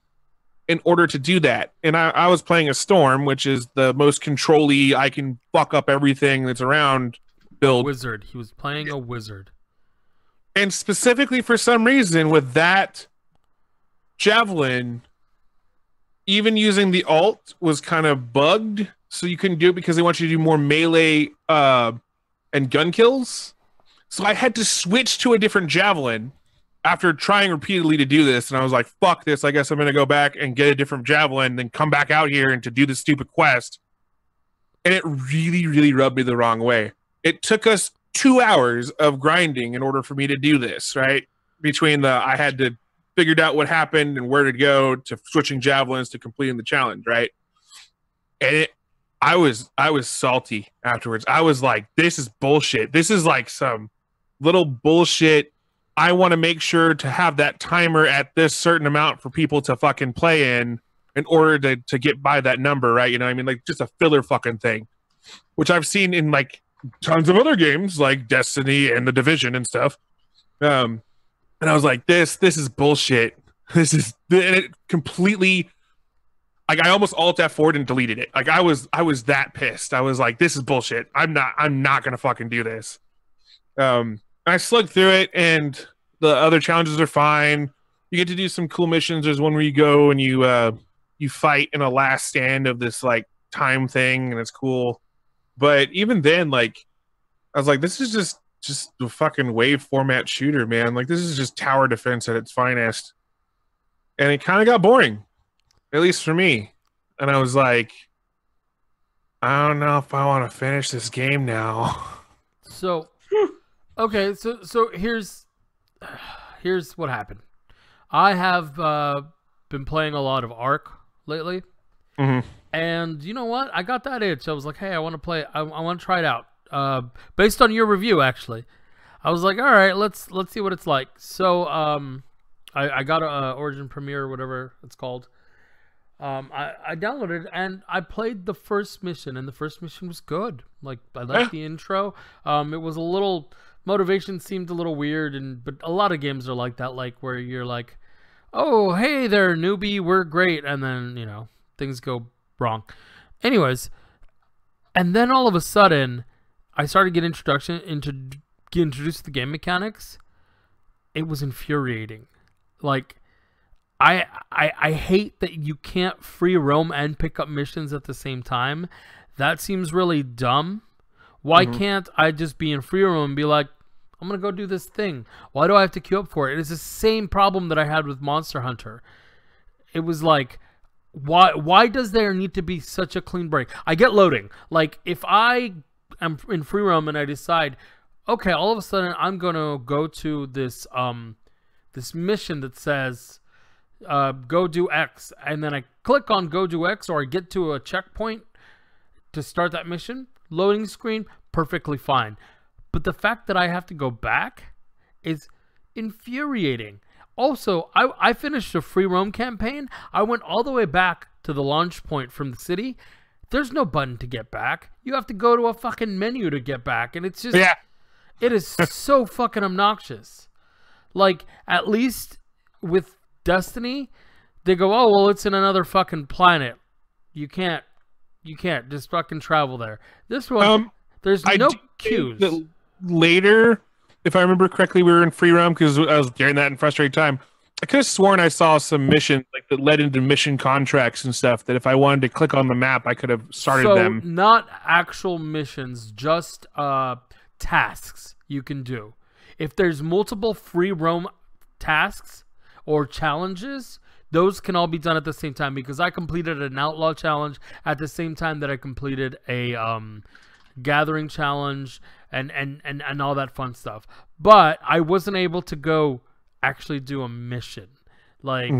in order to do that. And I was playing a Storm, which is the most control-y, I can fuck up everything that's around build. Wizard. He was playing a wizard. And specifically for some reason with that javelin, even using the alt was kind of bugged. So you couldn't do it because they want you to do more melee and gun kills. So I had to switch to a different javelin after trying repeatedly to do this. And I was like, fuck this. I guess I'm going to go back and get a different javelin, then come back out here and to do this stupid quest. And it really, really rubbed me the wrong way. It took us 2 hours of grinding in order for me to do this, right? Between I had to figured out what happened and where to go to switching javelins to completing the challenge, right? And I was salty afterwards. I was like, this is bullshit. This is like some little bullshit. I want to make sure to have that timer at this certain amount for people to fucking play in order to get by that number, right? You know what I mean? Like just a filler fucking thing, which I've seen in like tons of other games like Destiny and The Division and stuff. And I was like, this is bullshit. And it completely, like I almost alt F4'd and deleted it. Like I was that pissed. I was like, this is bullshit. I'm not gonna fucking do this. I slugged through it, and the other challenges are fine. You get to do some cool missions. There's one where you go and you fight in a last stand of this like time thing, and it's cool. But even then, like I was like, this is just a fucking wave format shooter, man. Like this is just tower defense at its finest. And it kind of got boring, at least for me. And I was like, I don't know if I want to finish this game now. So, okay, so here's what happened. I have been playing a lot of Ark lately. Mm-hmm. And you know what? I got that itch. I was like, hey, I want to play. I want to try it out. Based on your review, actually, I was like, all right, let's see what it's like. So, I got a Origin Premiere, whatever it's called. I downloaded it and I played the first mission, and the first mission was good. Like I liked the intro. It was a little motivation seemed a little weird, but a lot of games are like that, like where you're like, oh, hey there, newbie, we're great, and then things go wrong. Anyways, and then all of a sudden, I started get introduced to the game mechanics. It was infuriating. Like, I hate that you can't free roam and pick up missions at the same time. That seems really dumb. Why can't I just be in free roam and be like, I'm gonna go do this thing? Why do I have to queue up for it? It is the same problem that I had with Monster Hunter. It was like, why does there need to be such a clean break? I get loading. Like, if I am in free roam and I decide, okay, all of a sudden I'm gonna go to this this mission that says go do X, and then I click on go do X, or I get to a checkpoint to start that mission, loading screen, perfectly fine. But the fact that I have to go back is infuriating. Also, I finished a free roam campaign. I went all the way back to the launch point from the city. There's no button to get back. You have to go to a fucking menu to get back. And it's just, it is so fucking obnoxious. Like, at least with Destiny, they go, oh, well, it's in another fucking planet. You can't just fucking travel there. This one, there's no queues. Later, if I remember correctly, we were in free roam because I was during that in frustrated time. I could have sworn I saw some missions like that led into mission contracts and stuff that if I wanted to click on the map, I could have started them. Not actual missions, just tasks you can do. If there's multiple free roam tasks or challenges, those can all be done at the same time, because I completed an outlaw challenge at the same time that I completed a gathering challenge and all that fun stuff. But I wasn't able to go actually do a mission. Like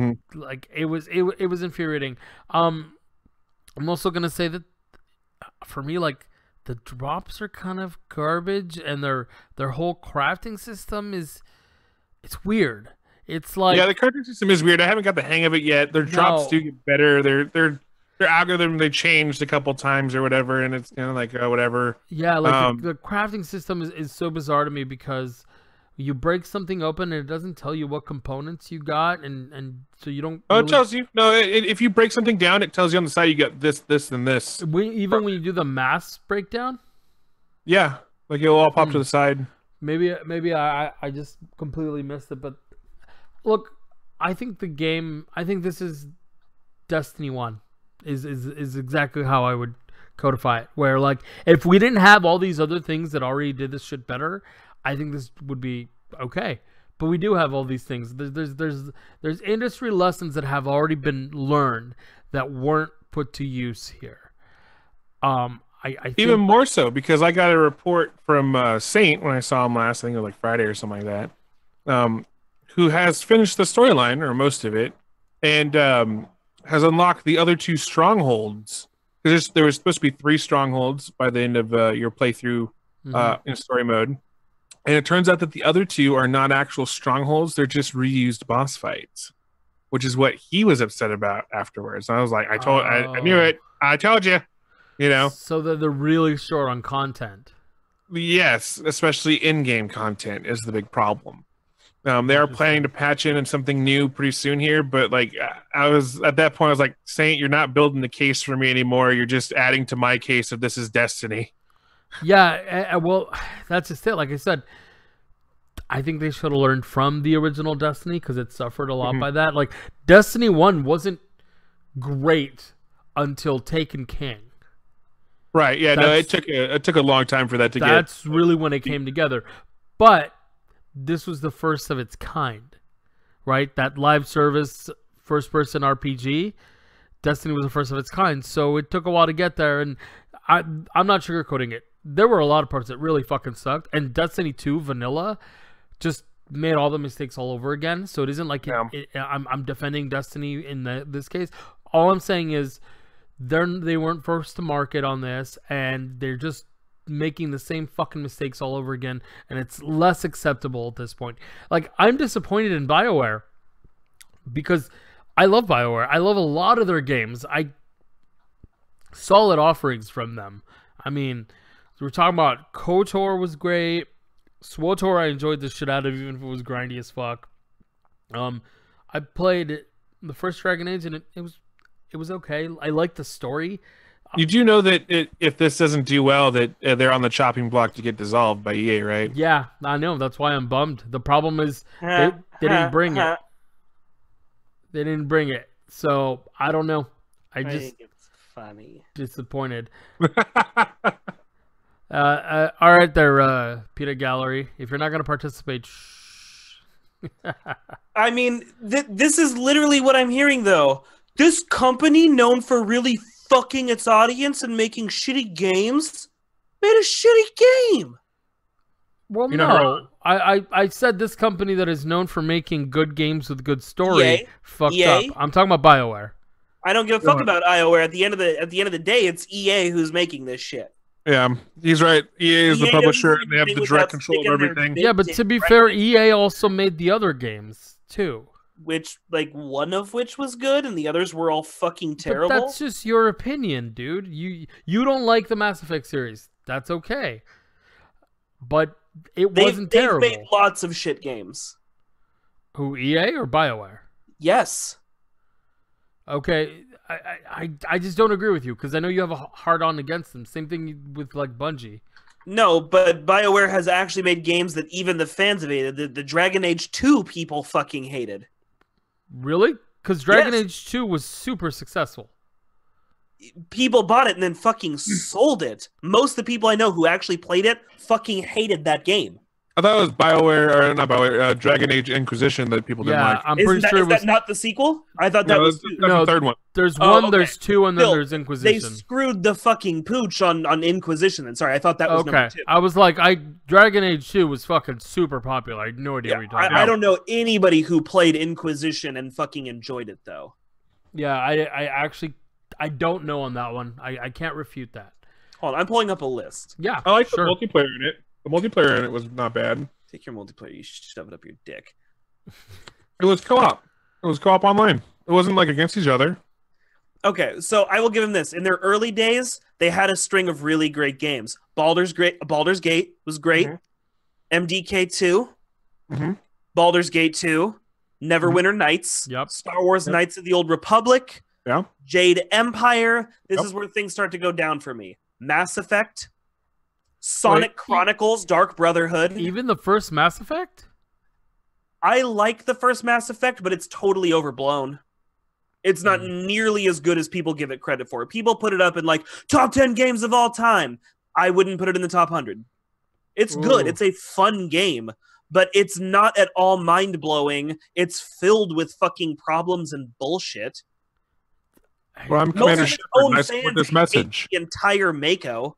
it was infuriating. I'm also gonna say that for me, like, the drops are kind of garbage, and their whole crafting system it's weird. It's like, yeah, the crafting system is weird. I haven't got the hang of it yet. Their drops do get better. Their algorithm they changed a couple times or whatever, and it's kind of like whatever. Yeah, like the crafting system is so bizarre to me, because you break something open and it doesn't tell you what components you got, and so you don't. Oh, really... it tells you. No, if you break something down, it tells you on the side you got this, and this. Even when you do the mass breakdown. Yeah, like it'll all pop to the side. Maybe I just completely missed it, but look, I think this is Destiny 1 is exactly how I would codify it. Where, like, if we didn't have all these other things that already did this shit better, I think this would be okay. But we do have all these things. There's industry lessons that have already been learned that weren't put to use here. I think, even more so, because I got a report from Saint when I saw him last. I think it was like Friday or something like that. Who has finished the storyline or most of it, and has unlocked the other 2 strongholds. Because there was supposed to be 3 strongholds by the end of your playthrough in story mode. And it turns out that the other 2 are not actual strongholds. They're just reused boss fights, which is what he was upset about afterwards. And I was like, I knew it. I told you, you know. So they're really short on content. Yes, especially in-game content is the big problem. They are planning to patch in something new pretty soon here, but like I was at that point, I was like, Saint, you're not building the case for me anymore. You're just adding to my case of this is Destiny. Yeah, well, that's just it. Like I said, I think they should have learned from the original Destiny, because it suffered a lot by that. Like, Destiny 1 wasn't great until Taken King. Right, yeah, no, it took a long time for that to get... That's really when it came together. But this was the first of its kind, right? That live service first-person RPG, Destiny was the first of its kind. So it took a while to get there, and I'm not sugarcoating it. There were a lot of parts that really fucking sucked, and Destiny 2 Vanilla just made all the mistakes all over again. So it isn't like I'm defending Destiny in this case. All I'm saying is they weren't first to market on this, and they're just making the same fucking mistakes all over again, and it's less acceptable at this point. Like, I'm disappointed in Bioware, because I love Bioware. I love a lot of their games. Solid offerings from them. I mean, we're talking about KOTOR was great. SWTOR I enjoyed the shit out of, even if it was grindy as fuck. I played the first Dragon Age, and it was okay. I liked the story. You do know that if this doesn't do well, that they're on the chopping block to get dissolved by EA, right? Yeah, I know. That's why I'm bummed. The problem is they didn't bring it. They didn't bring it. So, I don't know. I think it's funny. Disappointed. All right there, Peter Gallery. If you're not going to participate, shh. I mean, this is literally what I'm hearing, though. This company, known for really fucking its audience and making shitty games, made a shitty game. Well, no. I said this company that is known for making good games with good story fucked up. I'm talking about BioWare. I don't give a fuck about BioWare. At the end of the day, it's EA who's making this shit. Yeah, he's right. EA is the EA publisher, doesn't and they have do the without direct control of sticking their everything. big Yeah, but dick to be right fair, in, EA also made the other games too. which like one of which was good, and the others were all fucking terrible. But that's just your opinion, dude. You don't like the Mass Effect series. That's okay. But it wasn't They've terrible. made lots of shit games. Who, EA or BioWare? Yes. Okay, I just don't agree with you because I know you have a hard on against them. Same thing with like Bungie. No, but BioWare has actually made games that even the fans have hated. The Dragon Age 2 people fucking hated. Really? Because Dragon Yes. Age 2 was super successful. People bought it and then fucking sold it. Most of the people I know who actually played it fucking hated that game. I thought it was BioWare, or not BioWare, Dragon Age Inquisition that people didn't Yeah, like. I'm pretty sure it Is was. that not the sequel? I thought that No, was that's, two. that's No, the third one. There's Oh, one, okay. there's two, and then Still, there's They Inquisition. screwed the fucking pooch on Inquisition. And sorry, I thought that was Okay, number 2. I was like, Dragon Age 2 was fucking super popular. I had no idea Yeah, what you're talking about. I don't know anybody who played Inquisition and fucking enjoyed it though. Yeah, I actually I don't know on that one. I can't refute that. Hold on, I'm pulling up a list. Yeah, I like sure. the multiplayer in it. The multiplayer in it was not bad. Take your multiplayer, you shove it up your dick. It was co-op. It was co-op online. It wasn't like against each other. Okay, so I will give them this. In their early days, they had a string of really great games. Baldur's Gate was great. Mhm. MDK2, Mhm. Baldur's Gate 2, Neverwinter Mm-hmm. Nights, Yep. Star Wars Yep. Knights of the Old Republic, Yeah. Jade Empire. This Yep. is where things start to go down for me. Mass Effect, Sonic Wait. Chronicles, Dark Brotherhood. Even the first Mass Effect? I like the first Mass Effect, but it's totally overblown. It's not nearly as good as people give it credit for. People put it up in like top 10 games of all time. I wouldn't put it in the top 100. It's good. Ooh. It's a fun game, but it's not at all mind-blowing. It's filled with fucking problems and bullshit. Well, I'm Most Commander of its Shepard. own Nice with fans this hate message. the entire Mako.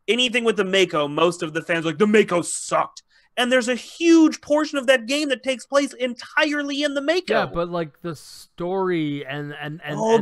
Anything with the Mako, most of the fans are like, the Mako sucked. And there's a huge portion of that game that takes place entirely in the Mako. Yeah, but like the story and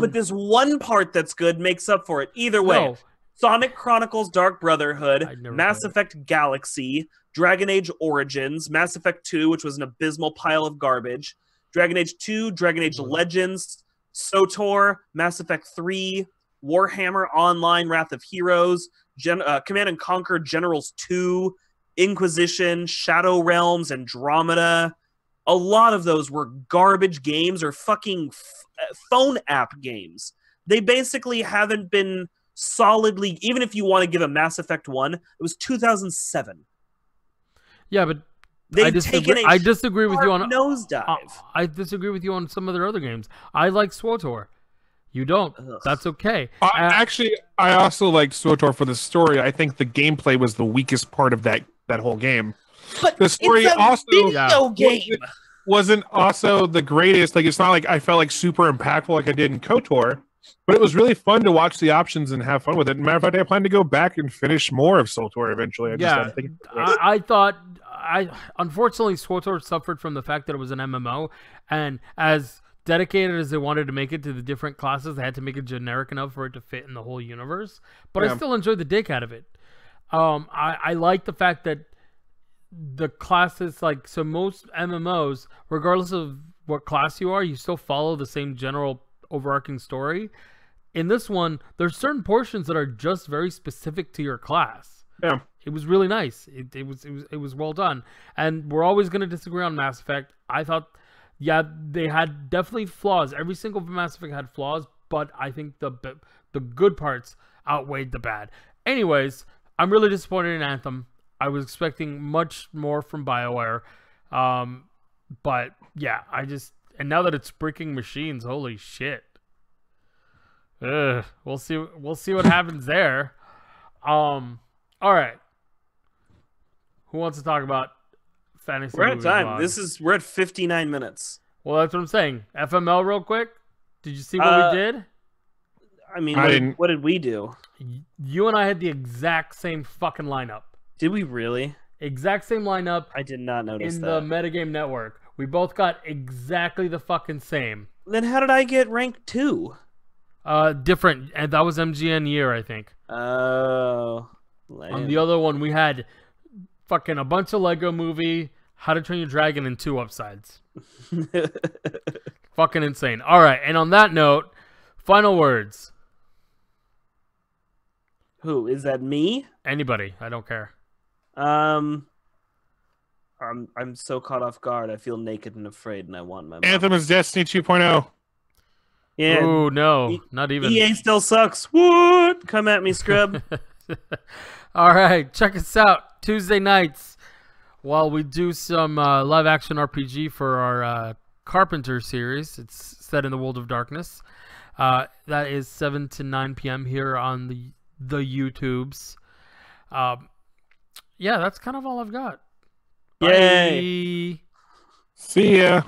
but this one part that's good makes up for it. Either way, No. Sonic Chronicles Dark Brotherhood, I'd never Mass played it. Effect Galaxy, Dragon Age Origins, Mass Effect 2, which was an abysmal pile of garbage, Dragon Age 2, Dragon Age Legends, SOTOR, Mass Effect 3, Warhammer Online Wrath of Heroes, Command and Conquer Generals 2, Inquisition, Shadow Realms, Andromeda. A lot of those were garbage games or fucking phone app games. They basically haven't been solidly, even if you want to give a Mass Effect 1, it was 2007. Yeah, but They've taken a I disagree with you on nosedive. I disagree with you on some of their other games. I like SWTOR. You don't. Ugh. That's okay. Actually, I also liked SWTOR for the story. I think the gameplay was the weakest part of that whole game. But The story it's a also video game. wasn't also the greatest. Like, it's not like I felt like super impactful like I did in KOTOR, but it was really fun to watch the options and have fun with it. Matter of fact, I plan to go back and finish more of SWTOR eventually. I just Yeah, haven't taken it. I thought unfortunately SWTOR suffered from the fact that it was an MMO, and as dedicated as they wanted to make it to the different classes, they had to make it generic enough for it to fit in the whole universe. But I Yeah. still enjoyed the dick out of it. I like the fact that the classes, like, so most MMOs, regardless of what class you are, you still follow the same general overarching story. In this one, there's certain portions that are just very specific to your class. Yeah. It was really nice. It was well done. And we're always going to disagree on Mass Effect. I thought, yeah, they had definitely flaws. Every single Mass Effect had flaws, but I think the good parts outweighed the bad. Anyways, I'm really disappointed in Anthem. I was expecting much more from BioWare. But yeah, and now that it's breaking machines, holy shit. Ugh, we'll see what happens there. All right. Who wants to talk about fantasy We're out of movies time. vlogs? We're at 59 minutes. Well, that's what I'm saying. FML real quick. Did you see what we did? I mean, I what didn't- what did we do? You and I had the exact same fucking lineup. Did we really? Exact same lineup I did not notice in that. the Metagame Network. We both got exactly the fucking same. Then how did I get ranked 2? Different, and that was MGN year, I think. Oh. On the other one, we had fucking a bunch of Lego Movie, How to Train Your Dragon, and 2 upsides. Fucking insane. All right, and on that note, final words. Who is that? Me? Anybody? I don't care. I'm so caught off guard. I feel naked and afraid, and I want my mom. Anthem is Destiny 2.0. Yeah. Oh no, not even. EA still sucks. What? Come at me, scrub. All right, check us out Tuesday nights while we do some live action RPG for our Carpenter series. It's set in the World of Darkness. That is 7 to 9 p.m. here on the YouTubes. Yeah, that's kind of all I've got. Yay. Bye. See ya.